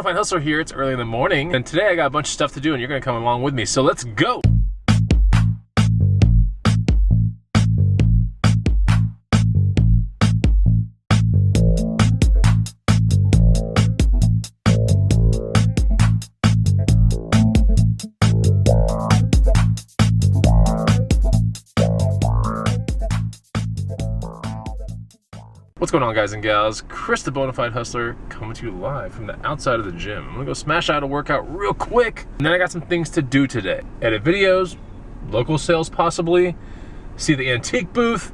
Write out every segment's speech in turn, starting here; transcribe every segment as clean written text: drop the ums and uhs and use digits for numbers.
Bonafide Hustler here. It's early in the morning, and today I got a bunch of stuff to do, and you're gonna come along with me. So let's go. What's going on, guys and gals? Chris the Bonafide Hustler coming to you live from the outside of the gym. I'm gonna go smash out a workout real quick, and then I got some things to do today. Edit videos, local sales possibly, see the antique booth,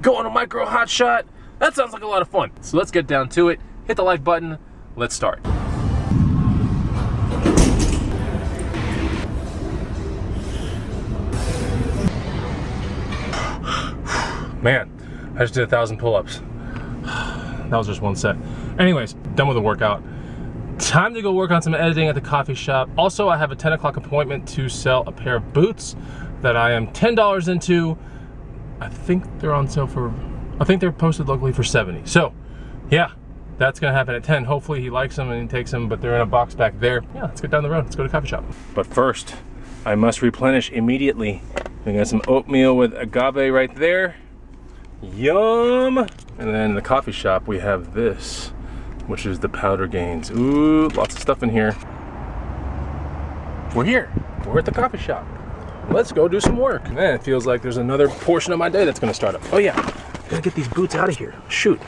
go on a micro hot shot. That sounds like a lot of fun. So let's get down to it. Hit the like button, let's start. Man, I just did 1,000 pull-ups. That was just one set. Anyways, done with the workout. Time to go work on some editing at the coffee shop. Also, I have a 10 o'clock appointment to sell a pair of boots that I am $10 into. I think they're on sale for, I think they're posted locally for 70. So, yeah, that's gonna happen at 10. Hopefully he likes them and he takes them, but they're in a box back there. Yeah, let's get down the road. Let's go to the coffee shop. But first, I must replenish immediately. We got some oatmeal with agave right there. Yum! And then in the coffee shop we have this, which is the powder gains. Ooh, lots of stuff in here. We're here. We're at the coffee shop. Let's go do some work. Man, it feels like there's another portion of my day that's gonna start up. Oh yeah, gotta get these boots out of here. Shoot.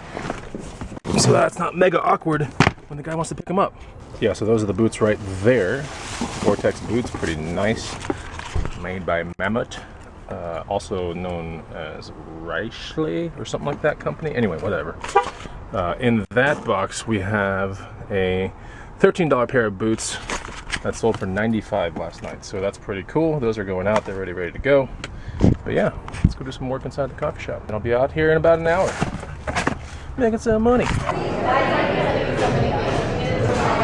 So that's not mega awkward when the guy wants to pick them up. Yeah, so those are the boots right there. Vortex boots, pretty nice. Made by Mammoth. Also known as Resell or something like that company. Anyway, whatever. In that box we have a $13 pair of boots that sold for $95 last night. So that's pretty cool. Those are going out. They're ready to go. But yeah, let's go do some work inside the coffee shop. And I'll be out here in about an hour. Making some money.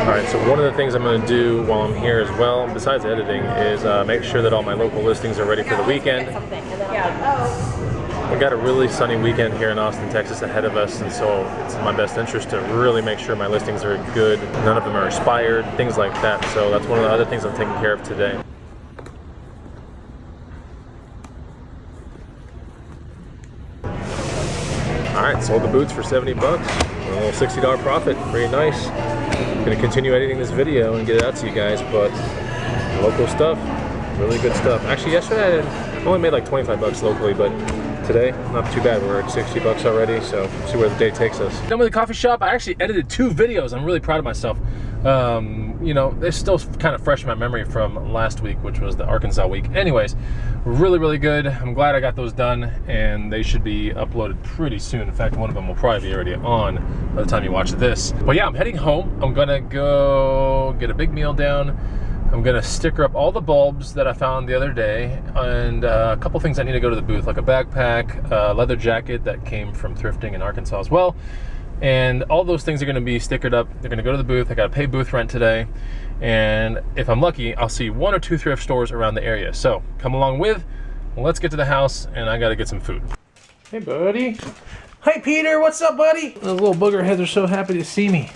Alright, so one of the things I'm going to do while I'm here as well, besides editing, is make sure that all my local listings are ready for the weekend. We got a really sunny weekend here in Austin, Texas ahead of us, and so it's in my best interest to really make sure my listings are good, none of them are expired, things like that. So that's one of the other things I'm taking care of today. Alright, sold the boots for 70 bucks. A little $60 profit, pretty nice. I'm gonna continue editing this video and get it out to you guys, but local stuff, really good stuff. Actually, yesterday I only made like 25 bucks locally, but today, not too bad. We're at 60 bucks already, so see where the day takes us. Done with the coffee shop. I actually edited 2 videos. I'm really proud of myself. You know, they're still kind of fresh in my memory from last week, which was the Arkansas week. Anyways, really good. I'm glad I got those done, and they should be uploaded pretty soon. In fact, one of them will probably be already on by the time you watch this. But yeah, I'm heading home. I'm gonna go get a big meal down. I'm gonna sticker up all the bulbs that I found the other day, and a couple things I need to go to the booth, like a backpack, a leather jacket that came from Thrifting in Arkansas as well. And all those things are gonna be stickered up. They're gonna go to the booth. I gotta pay booth rent today. And if I'm lucky, I'll see 1 or 2 thrift stores around the area. So come along with, let's get to the house, and I gotta get some food. Hey buddy. Hi Peter, what's up buddy? The little booger heads are so happy to see me.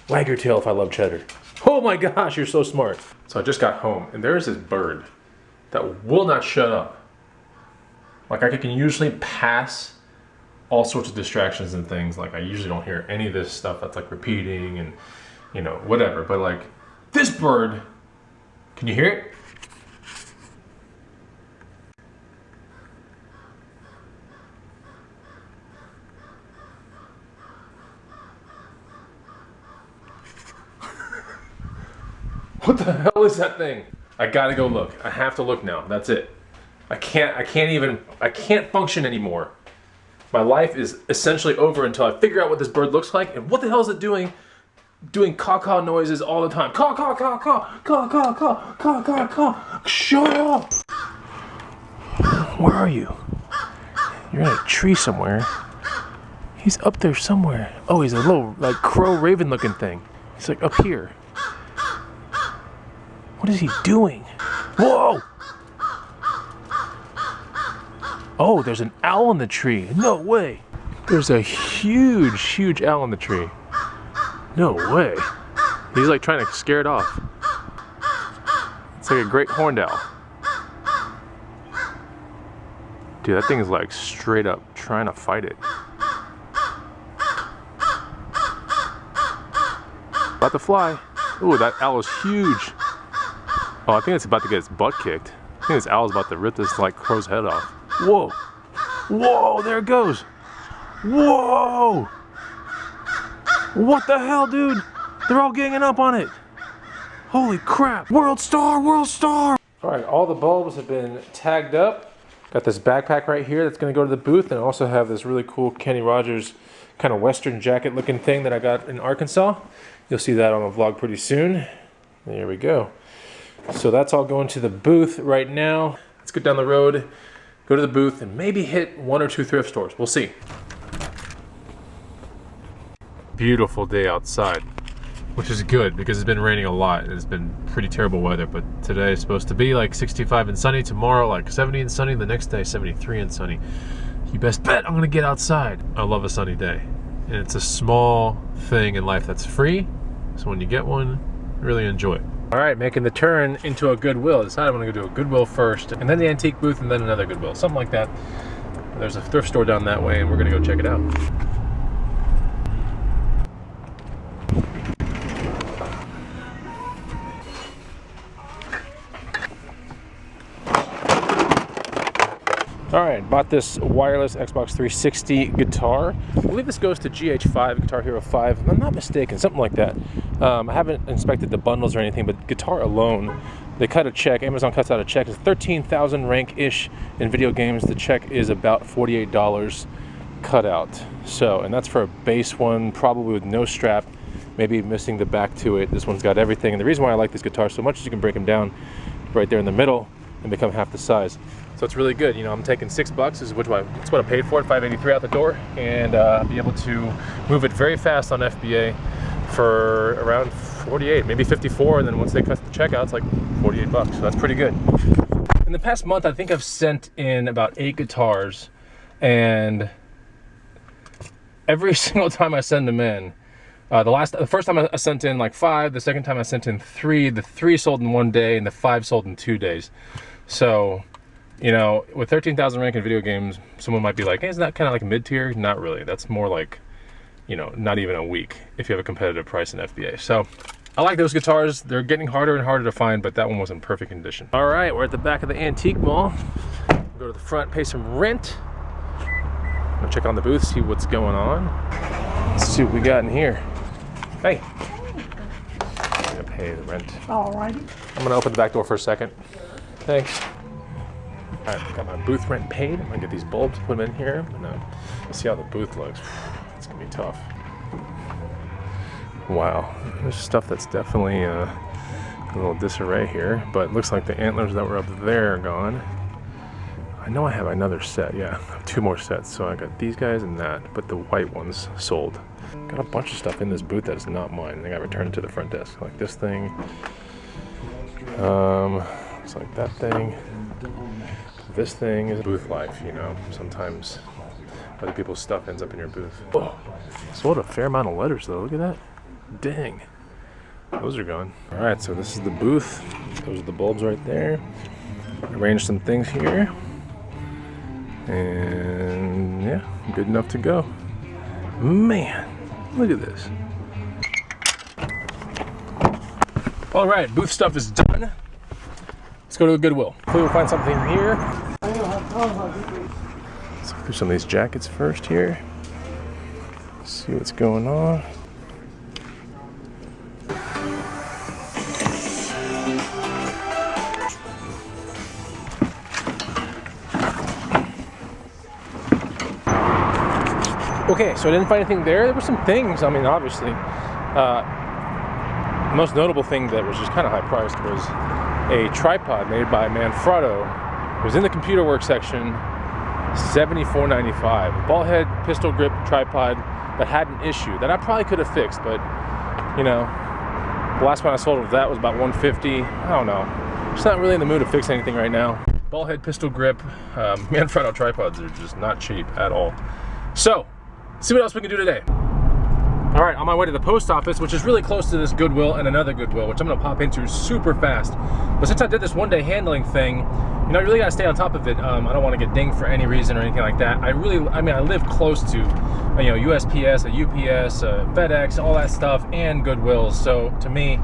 Wag your tail if I love cheddar. Oh my gosh, you're so smart. So I just got home, and there's this bird that will not shut up. Like, I can usually pass all sorts of distractions and things. Like, I usually don't hear any of this stuff that's like repeating and, you know, whatever. But like, this bird, can you hear it? What the hell is that thing? I gotta go look. I have to look now. That's it. I can't function anymore. My life is essentially over until I figure out what this bird looks like, and what the hell is it doing? Doing caw-caw noises all the time. Caw, caw, caw, caw, caw, caw, caw, caw, caw, caw. Shut up! Where are you? You're in a tree somewhere. He's up there somewhere. Oh, he's a little, like, crow raven looking thing. He's like up here. What is he doing? Whoa! Oh, there's an owl in the tree. No way. There's a huge owl in the tree. No way. He's like trying to scare it off. It's like a great horned owl. Dude, that thing is like straight up trying to fight it. About to fly. Ooh, that owl is huge. Oh, I think it's about to get its butt kicked. I think this owl's about to rip this like crow's head off. Whoa. Whoa, there it goes. Whoa. What the hell, dude? They're all ganging up on it. Holy crap. World star, world star. All right, all the bulbs have been tagged up. Got this backpack right here that's gonna go to the booth, and I also have this really cool Kenny Rogers kind of Western jacket looking thing that I got in Arkansas. You'll see that on the vlog pretty soon. There we go. So that's all going to the booth right now. Let's get down the road, go to the booth, and maybe hit 1 or 2 thrift stores. We'll see. Beautiful day outside, which is good because it's been raining a lot. It's been pretty terrible weather, but today is supposed to be like 65 and sunny. Tomorrow like 70 and sunny. The next day 73 and sunny. You best bet I'm gonna get outside. I love a sunny day. And it's a small thing in life that's free. So when you get one, really enjoy it. All right, making the turn into a Goodwill. I decided I'm gonna go to a Goodwill first, and then the antique booth, and then another Goodwill, something like that. There's a thrift store down that way, and we're gonna go check it out. All right, bought this wireless Xbox 360 guitar. I believe this goes to GH5, Guitar Hero 5, if I'm not mistaken, something like that. I haven't inspected the bundles or anything, but guitar alone, they cut a check, Amazon cuts out a check. It's 13,000 rank-ish in video games. The check is about $48 cut out. So, and that's for a base one, probably with no strap, maybe missing the back to it. This one's got everything. And the reason why I like this guitar so much is you can break them down right there in the middle and become half the size. So it's really good. You know, I'm taking $6, is it's what I paid for it, $5.83 out the door, and be able to move it very fast on FBA for around 48, maybe 54, and then once they cut the checkout, it's like $48. So that's pretty good. In the past month, I think I've sent in about 8 guitars, and every single time I send them in, the first time I sent in like 5, the second time I sent in 3, the 3 sold in 1 day, and the 5 sold in 2 days. So, you know, with 13,000 rank in video games, someone might be like, hey, isn't that kind of like mid-tier? Not really. That's more like, you know, not even a week if you have a competitive price in FBA. So I like those guitars. They're getting harder and harder to find, but that one was in perfect condition. All right, we're at the back of the antique mall. Go to the front, pay some rent. I'll check on the booth, see what's going on. Let's see what we got in here. Hey. I'm gonna pay the rent. Alrighty. I'm gonna open the back door for a second. Thanks. All right, got my booth rent paid. I'm gonna get these bulbs, put them in here, and let's see how the booth looks. It's gonna be tough. Wow, there's stuff that's definitely a little disarray here, but it looks like the antlers that were up there are gone. I know I have another set, yeah, I have 2 more sets. So I got these guys and that, but the white ones sold. Got a bunch of stuff in this booth that is not mine. I think I returned it to the front desk, like this thing. Looks like that thing. This thing is booth life, you know. Sometimes other people's stuff ends up in your booth. Oh, sold a fair amount of letters though. Look at that. Dang. Those are gone. All right, so this is the booth. Those are the bulbs right there. Arranged some things here. And yeah, good enough to go. Man, look at this. All right, booth stuff is done. Let's go to a Goodwill. Hopefully we'll find something here. Let's look through some of these jackets first here. See what's going on. Okay, so I didn't find anything there. There were some things, I mean, obviously. The most notable thing that was just kind of high priced was a tripod made by Manfrotto. It was in the computer work section, $74.95. A ball head pistol grip tripod that had an issue that I probably could have fixed, but you know, the last one I sold of that was about $150. I don't know. Just not really in the mood to fix anything right now. Ball head pistol grip, Manfrotto tripods are just not cheap at all. So, let's see what else we can do today. All right, on my way to the post office, which is really close to this Goodwill and another Goodwill, which I'm gonna pop into super fast. But since I did this one-day handling thing, you know, I really gotta stay on top of it. I don't wanna get dinged for any reason or anything like that. I live close to, you know, USPS, a UPS, a FedEx, all that stuff, and Goodwills. So to me,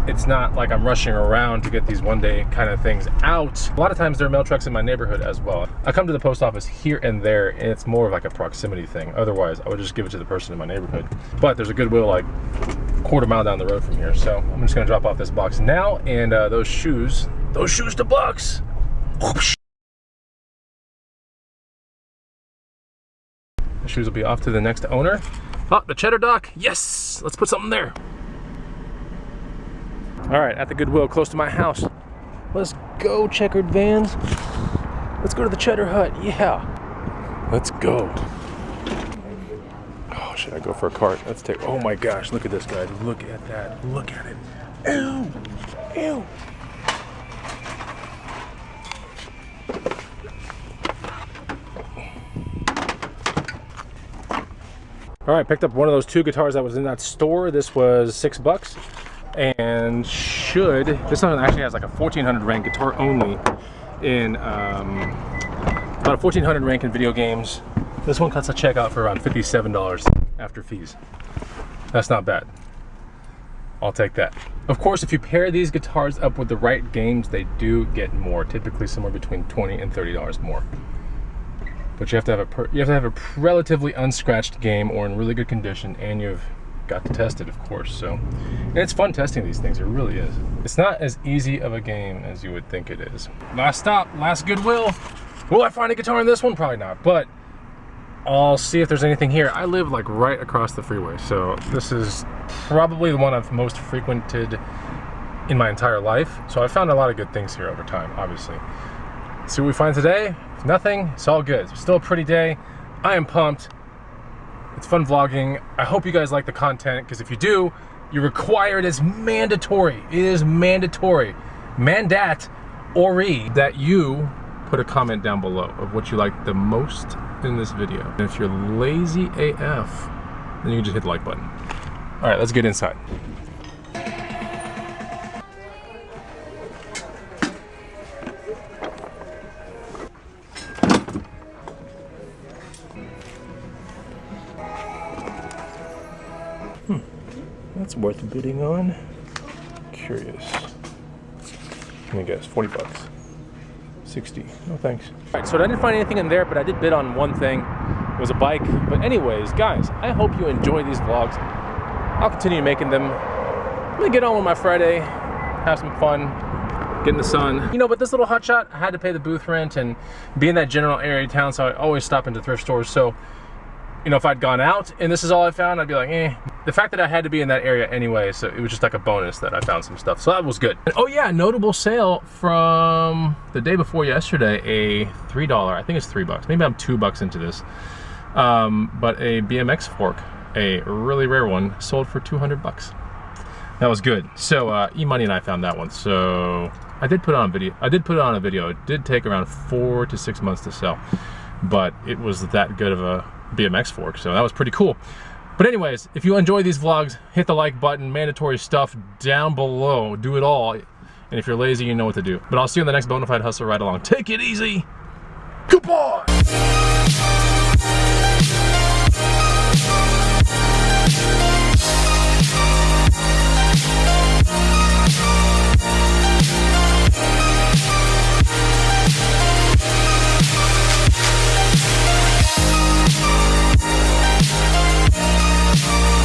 it's not like I'm rushing around to get these one-day kind of things out. A lot of times there are mail trucks in my neighborhood as well. I come to the post office here and there, and it's more of like a proximity thing. Otherwise, I would just give it to the person in my neighborhood. But there's a Goodwill like a quarter mile down the road from here. So I'm just gonna drop off this box now, and those shoes to bucks. The shoes will be off to the next owner. Oh, the cheddar dock, yes! Let's put something there. All right, at the Goodwill close to my house. Let's go, checkered vans. Let's go to the Cheddar Hut, yeah. Let's go. Oh, should I go for a cart? Let's take, oh my gosh, look at this, guys. Look at that, look at it. Ew, ew. All right, picked up one of those 2 guitars that was in that store. This was $6. And this one actually has like a 1400 rank, guitar only, in about a 1400 rank in video games. This one cuts a check out for around $57 after fees. That's not bad. I'll take that. Of course, if you pair these guitars up with the right games, they do get more, typically somewhere between $20 and $30 more. But you have to have a relatively unscratched game or in really good condition, and you've got to test it, of course. So, and it's fun testing these things, it really is. It's not as easy of a game as you would think it is. Last stop, last Goodwill. Will I find a guitar in this one? Probably not, but I'll see if there's anything here. I live like right across the freeway, so this is probably the one I've most frequented in my entire life. So I found a lot of good things here over time, obviously. See what we find today? If nothing, it's all good. It's still a pretty day. I am pumped. It's fun vlogging. I hope you guys like the content, because if you do, you're required, it's mandatory. It is mandatory, mandatory, that you put a comment down below of what you like the most in this video. And if you're lazy AF, then you can just hit the like button. All right, let's get inside. That's worth bidding on. Curious. Let me guess, 40 bucks. 60, no thanks. All right, so I didn't find anything in there, but I did bid on one thing. It was a bike. But anyways, guys, I hope you enjoy these vlogs. I'll continue making them. I'm gonna get on with my Friday, have some fun, get in the sun. You know, but this little hotshot, I had to pay the booth rent and be in that general area of town, so I always stop into thrift stores. So, you know, if I'd gone out and this is all I found, I'd be like, eh. The fact that I had to be in that area anyway, so it was just like a bonus that I found some stuff. So that was good. And, oh yeah, notable sale from the day before yesterday, a $3, I think it's $3. Maybe I'm $2 into this. But a BMX fork, a really rare one, sold for 200 bucks. That was good. So E-Money and I found that one. So I did put it on video. It did take around 4 to 6 months to sell, but it was that good of a BMX fork, so that was pretty cool. But anyways, if you enjoy these vlogs, hit the like button, mandatory stuff down below, do it all. And if you're lazy, you know what to do. But I'll see you in the next Bonafide Hustle ride along. Take it easy. Goodbye.